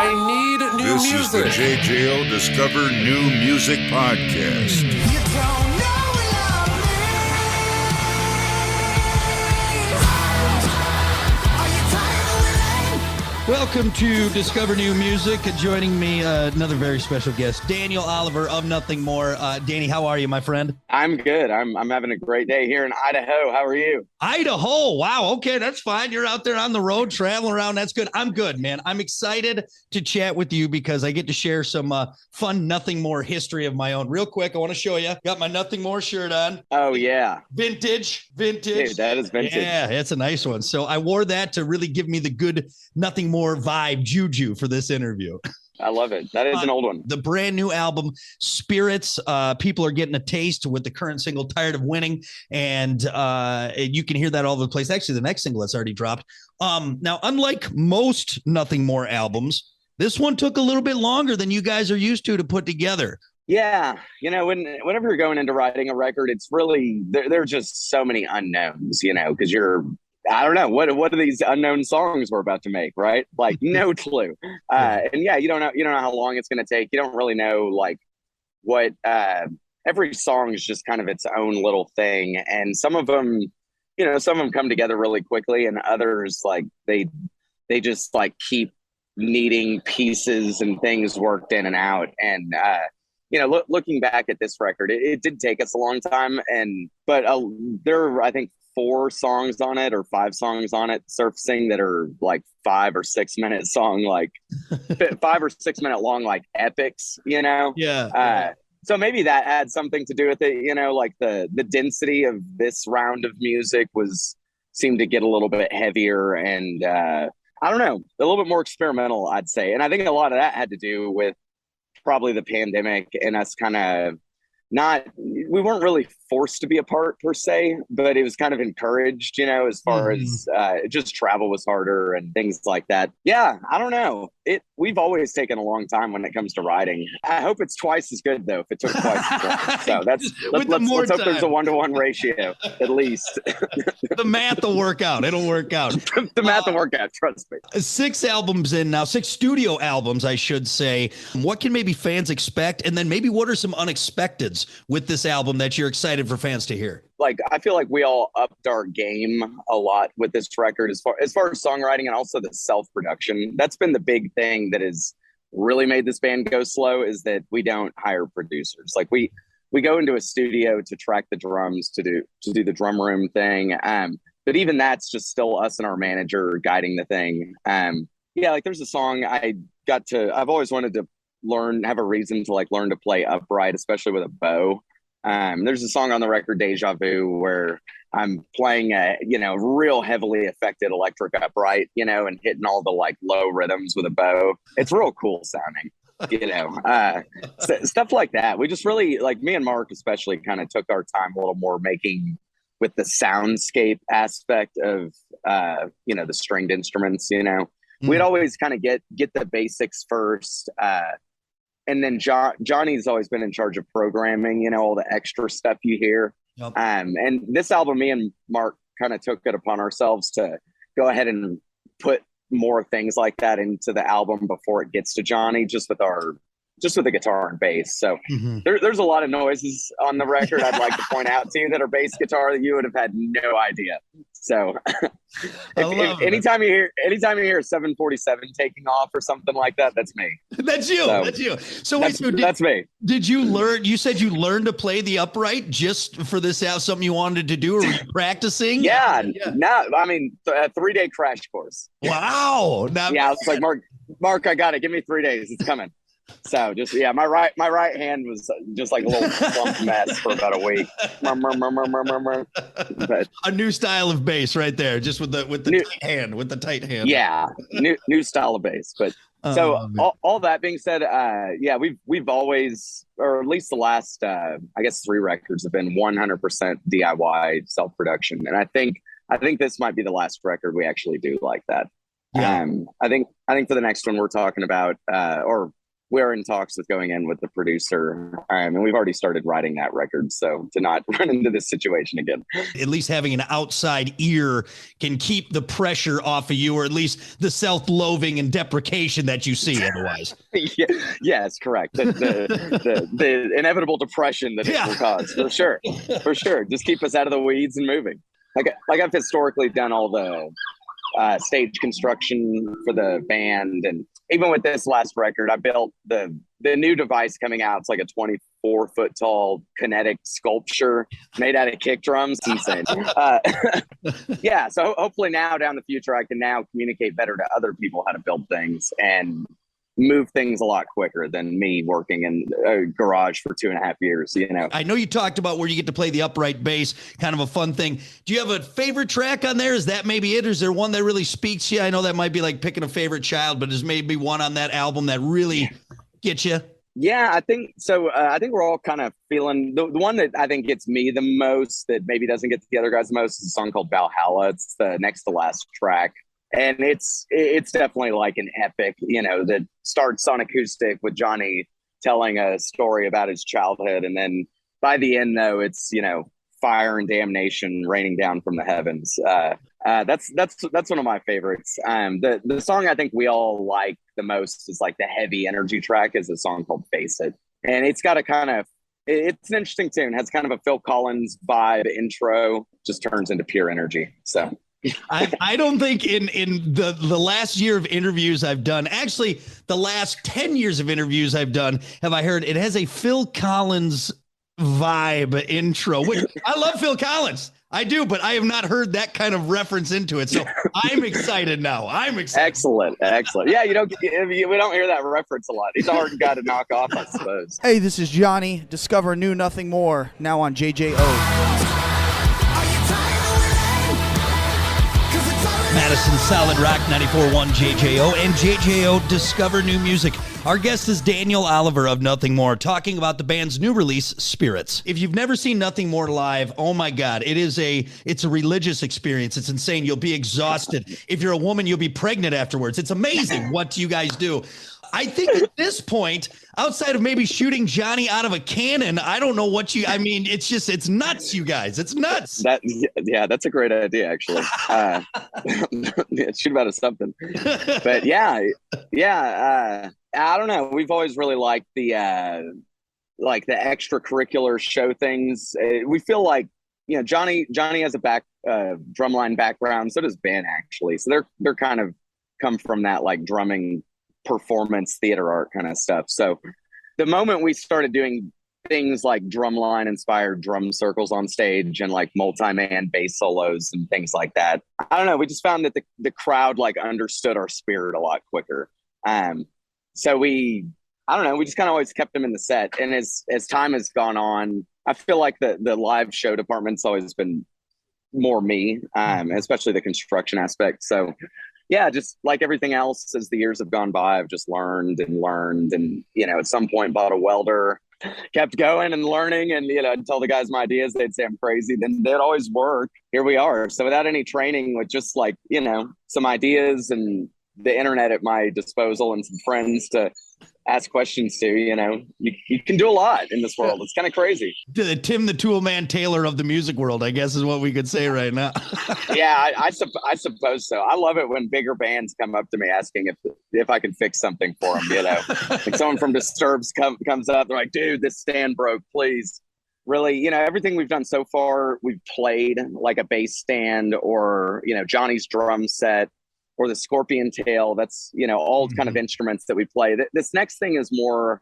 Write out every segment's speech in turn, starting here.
I need new This music. is the JJO Discover New Music Podcast. You don't know we love me. Are you tired of living? Welcome to Discover New Music. Joining me, another very special guest, Daniel Oliver of Nothing More. Danny, how are you, my friend? I'm good. I'm having a great day here in Idaho. How are you? Idaho. Wow. Okay, that's fine. You're out there on the road traveling around. That's good. I'm good, man. I'm excited to chat with you because I get to share some fun Nothing More history of my own. Real quick, I want to show you. Got my Nothing More shirt on. Oh, yeah. Vintage. Dude, that is vintage. Yeah, it's a nice one. So I wore that to really give me the good Nothing More vibe juju for this interview. I love it. That is an old one. The brand new album, Spirits. People are getting a taste with the current single, Tired of Winning. And you can hear that all over the place. Actually, the next single that's already dropped. Now, unlike most Nothing More albums, this one took a little bit longer than you guys are used to put together. Yeah. You know, whenever you're going into writing a record, it's really, there are just so many unknowns, you know, because I don't know what are these unknown songs we're about to make, right? Like no clue. And yeah, you don't know how long it's going to take. You don't really know like what every song is just kind of its own little thing. And some of them come together really quickly, and others like they just like keep needing pieces and things worked in and out. And looking back at this record, it did take us a long time, but there are, I think, 4 songs on it or 5 songs on it surfacing that are like 5 or 6 minute song, like 5 or 6 minute long, like epics, you know? Yeah. So maybe that had something to do with it, you know, like the density of this round of music seemed to get a little bit heavier and I don't know, a little bit more experimental, I'd say. And I think a lot of that had to do with probably the pandemic and us kind of we weren't really forced to be apart per se, but it was kind of encouraged, you know, as far as just travel was harder and things like that. Yeah, I don't know. We've always taken a long time when it comes to writing. I hope it's twice as good though, if it took twice as long. So let's hope there's a 1-to-1 ratio at least. The math will work out. It'll work out. The math will work out, trust me. 6 albums in now, 6 studio albums, I should say. What can maybe fans expect? And then maybe what are some unexpecteds with this album that you're excited for fans to hear? Like, I feel like we all upped our game a lot with this record as far as songwriting and also the self-production. That's been the big thing that has really made this band go slow, is that we don't hire producers. Like we go into a studio to track the drums, to do the drum room thing. But even that's just still us and our manager guiding the thing. Yeah, like there's a song I've always wanted to have a reason to like learn to play upright, especially with a bow. There's a song on the record, Deja Vu, where I'm playing a, real heavily affected electric upright, and hitting all the like low rhythms with a bow. It's real cool sounding, stuff like that. We just really, like, me and Mark especially kind of took our time a little more making with the soundscape aspect of, the stringed instruments, We'd always kind of get the basics first. And then Johnny's always been in charge of programming, all the extra stuff you hear. Yep. And this album, me and Mark kind of took it upon ourselves to go ahead and put more things like that into the album before it gets to Johnny, just with the guitar and bass. So there's a lot of noises on the record I'd like to point out to you that are bass guitar that you would have had no idea. So anytime you hear a 747 taking off or something like that, that's me. That's you. That's you. So that's me. Did you learn? You said you learned to play the upright just for this out, something you wanted to do, or were you practicing? Yeah. No, I mean, a 3-day crash course. Wow. Yeah, I was like, Mark, I got it. Give me 3 days. It's coming. So my right hand was just like a little plump mess for about a week. But a new style of bass right there, just with the tight hand. Yeah, new style of bass. But all that being said, we've always, or at least the last I guess 3 records have been 100% DIY self production, and I think this might be the last record we actually do like that. Yeah. I think for the next one we're talking about, or we're in talks with going in with the producer, and we've already started writing that record. So to not run into this situation again. At least having an outside ear can keep the pressure off of you, or at least the self-loathing and deprecation that you see otherwise. Yeah, yes, correct. The inevitable depression that it will cause, for sure, for sure. Just keep us out of the weeds and moving. Like I've historically done all the stage construction for the band, and even with this last record, I built the new device coming out. It's like a 24-foot tall kinetic sculpture made out of kick drums. It's insane. Yeah, so hopefully now down the future, I can now communicate better to other people how to build things and move things a lot quicker than me working in a garage for 2.5 years, you know. I know you talked about where you get to play the upright bass, kind of a fun thing. Do you have a favorite track on there? Is that maybe it? Or is there one that really speaks to you? I know that might be like picking a favorite child, but is maybe one on that album that really gets you? Yeah, I think so. I think we're all kind of feeling the one that I think gets me the most, that maybe doesn't get to the other guys the most, is a song called Valhalla. It's the next to last track. And it's definitely like an epic, you know, that starts on acoustic with Johnny telling a story about his childhood. And then by the end, though, it's, you know, fire and damnation raining down from the heavens. That's one of my favorites. The song I think we all like the most is like the heavy energy track, is a song called Face It. And it's got a kind of, it's an interesting tune. It has kind of a Phil Collins vibe intro, just turns into pure energy. So I don't think in the last year of interviews I've done, actually the last 10 years of interviews I've done, have I heard it has a Phil Collins vibe intro, which I love Phil Collins. I do, but I have not heard that kind of reference into it. So I'm excited now. I'm excited. Excellent. Yeah, we don't hear that reference a lot. He's a hard guy to knock off, I suppose. Hey, this is Johnny. Discover New Nothing More, now on JJO. Are you tired of winning? 'Cause it's already Madison Solid Rock 94.1 JJO and JJO Discover New Music. Our guest is Daniel Oliver of Nothing More, talking about the band's new release, Spirits. If you've never seen Nothing More live, oh my God, it's a religious experience. It's insane. You'll be exhausted. If you're a woman, you'll be pregnant afterwards. It's amazing what you guys do. I think at this point, outside of maybe shooting Johnny out of a cannon, I don't know what it's nuts, you guys. It's nuts. That's a great idea, actually. Shoot him out of something. But I don't know. We've always really liked the extracurricular show things. We feel like, you know, Johnny has a drumline background. So does Ben, actually. So they're kind of come from that like drumming, performance, theater art kind of stuff. So the moment we started doing things like drumline inspired drum circles on stage and like multi-man bass solos and things like that, I don't know, we just found that the crowd like understood our spirit a lot quicker. So we just kind of always kept them in the set. And as time has gone on, I feel like the live show department's always been more me, especially the construction aspect. So yeah, just like everything else, as the years have gone by, I've just learned and, you know, at some point bought a welder, kept going and learning, and, you know, I'd tell the guys my ideas, they'd say I'm crazy, then they'd always work. Here we are. So without any training, with just like, you know, some ideas and the internet at my disposal and some friends to ask questions to, you know, you can do a lot in this world. It's kind of crazy. Tim the Tool Man Taylor of the music world, I guess, is what we could say right now. Yeah, I suppose so. I love it when bigger bands come up to me asking if I can fix something for them, you know. Like someone from Disturbed comes up, they're like, dude, this stand broke, please. Really, you know, everything we've done so far, we've played like a bass stand or, you know, Johnny's drum set, or the scorpion tail. That's, you know, all kind of instruments that we play. This next thing is more,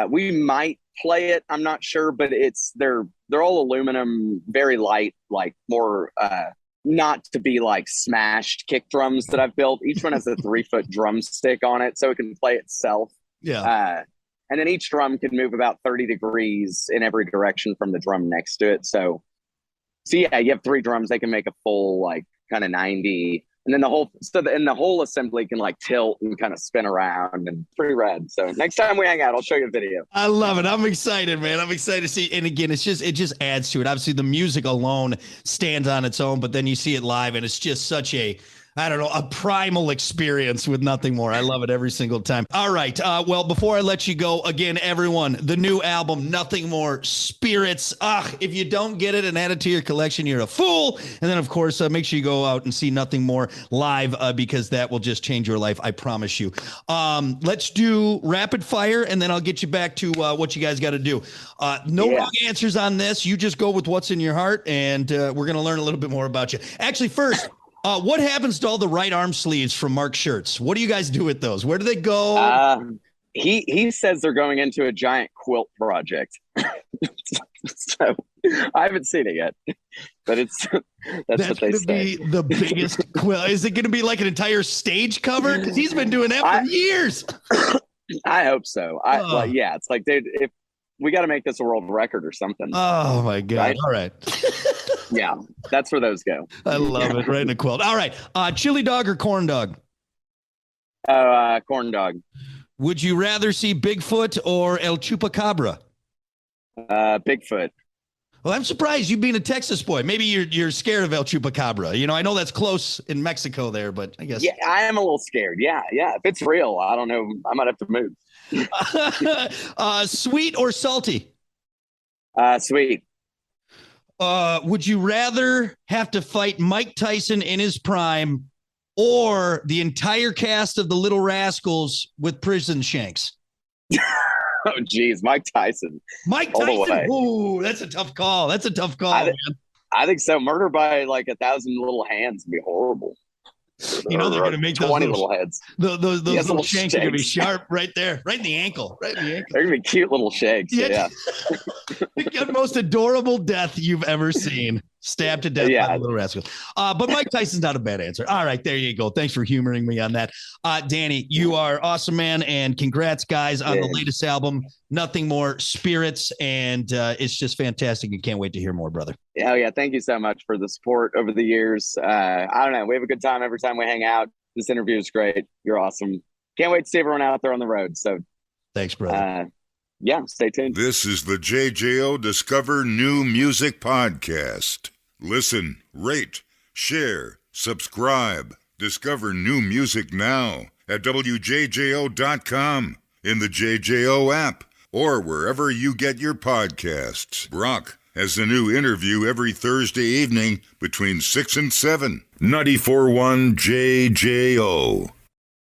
we might play it, I'm not sure, but they're all aluminum, very light, like more, not to be like smashed kick drums that I've built. Each one has a 3-foot drumstick on it, so it can play itself. Yeah. And then each drum can move about 30 degrees in every direction from the drum next to it. So yeah, you have 3 drums, they can make a full like kind of 90. And then the whole assembly can like tilt and kind of spin around, and pretty rad. So next time we hang out, I'll show you a video. I love it. I'm excited, man. I'm excited to see. And again, it just adds to it. Obviously, the music alone stands on its own, but then you see it live, and it's just such a I don't know, a primal experience with Nothing More. I love it every single time. All right. Well, before I let you go, again, everyone, the new album, Nothing More, Spirits. If you don't get it and add it to your collection, you're a fool. And then, of course, make sure you go out and see Nothing More live because that will just change your life. I promise you. Let's do rapid fire, and then I'll get you back to what you guys got to do. No wrong answers on this. You just go with what's in your heart, and we're going to learn a little bit more about you. Actually, first, what happens to all the right arm sleeves from Mark's shirts? What do you guys do with those? Where do they go? He says they're going into a giant quilt project. So I haven't seen it yet, but that's what they say. Be the biggest quilt. Is it going to be like an entire stage cover? Because he's been doing that for years. I hope so. Yeah, it's like, dude, if we got to make this a world record or something. Oh my God! Right? All right. Yeah, that's where those go. I love it. Right in a quilt. All right. Chili dog or corn dog? Corn dog. Would you rather see Bigfoot or El Chupacabra? Bigfoot. Well, I'm surprised you being a Texas boy. Maybe you're scared of El Chupacabra. You know, I know that's close in Mexico there, but I guess. Yeah, I am a little scared. Yeah. If it's real, I don't know. I might have to move. Sweet or salty? Sweet. Would you rather have to fight Mike Tyson in his prime or the entire cast of the Little Rascals with prison shanks? Oh, geez. Mike Tyson. Mike Tyson. Ooh, that's a tough call. That's a tough call. I think so. Murder by like 1,000 little hands would be horrible. You know, they're going to make 20 little heads. Those little shanks are going to be sharp right there, right in the ankle. Right in the ankle. They're going to be cute little shanks. Yeah. The most adorable death you've ever seen. Stabbed to death by the Little Rascals. But Mike Tyson's not a bad answer. All right, there you go. Thanks for humoring me on that. Danny, you are awesome, man, and congrats, guys, on the latest album, Nothing More, Spirits, and it's just fantastic. You can't wait to hear more, brother. Yeah. Thank you so much for the support over the years. I don't know. We have a good time every time we hang out. This interview is great. You're awesome. Can't wait to see everyone out there on the road. So thanks, brother. Stay tuned. This is the JJO Discover New Music Podcast. Listen, rate, share, subscribe. Discover new music now at WJJO.com, in the JJO app, or wherever you get your podcasts. Brock has a new interview every Thursday evening between 6 and 7. 94.1 JJO.